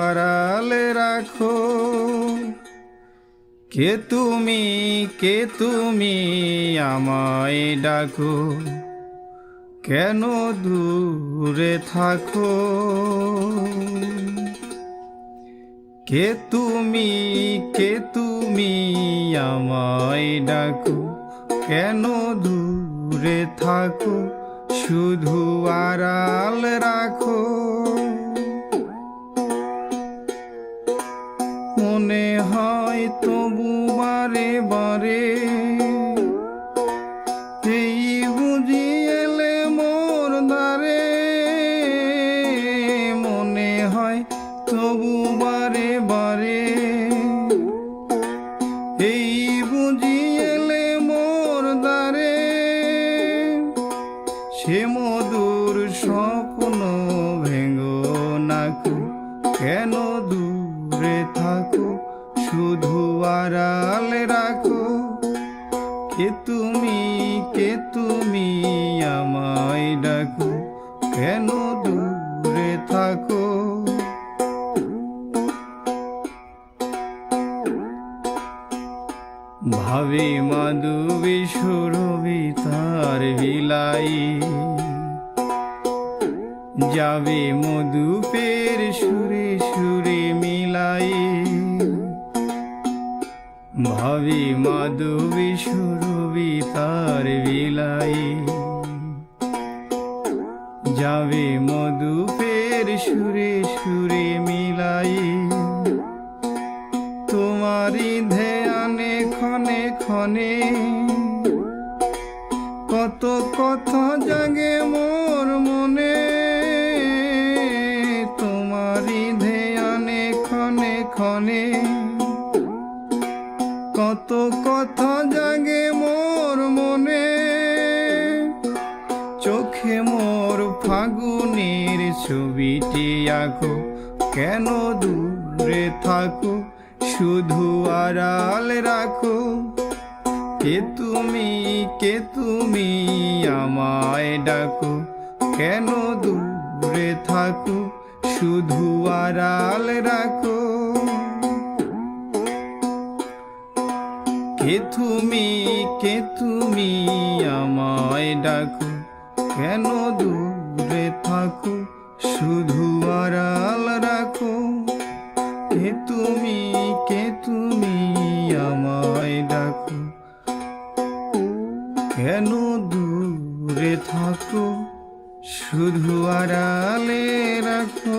আড়ালে রাখো। কে তুমি আমায় ডাকো, কেন দূরে থাকো? কে তুমি আমায় ডাকো, কেন দূরে থাকো? শুধু আড়াল রাখো। মনে হয় তবু বারে বারে, এই বুঝি এলে মোর দ্বারে। মনে হয় তবু বারে বারে, এই বুঝি এলে মোর দ্বারে। সে মধুর স্বপ্ন ভেঙো নাকো, কেন দূরে থাকো? শুধু আড়াল রাখো। কে তুমি আমায় ডাকো, কেন দূরে থাকো? ভাবে মাধবী সুরভি তার বিলাই, যাবে মধুপের সুরে সুরে মিলাই। ভাবে মাধবী সুরভি তার বিলাই, যাবে মধুপের সুরে সুরে মিলাই। তোমারি ধ্যানে ক্ষণে ক্ষণে, কত কথা জাগে মোর মনে। তোমারি ধ্যানে ক্ষণে ক্ষণে, কত কথা জাগে মোর মনে। চোখে মোর ফাগুনের ছবিটি আঁকো, কেন দূরে থাকো? শুধু আড়াল রাখো। কে তুমি আমায় ডাকো, কেন দূরে থাকো? শুধু আড়াল রাখো। কে তুমি আমায় ডাকো, কেন দূরে থাকো? শুধু আড়াল রাখো। কে তুমি আমায় ডাকো, কেন দূরে থাকো? শুধু আড়ালে রাখো।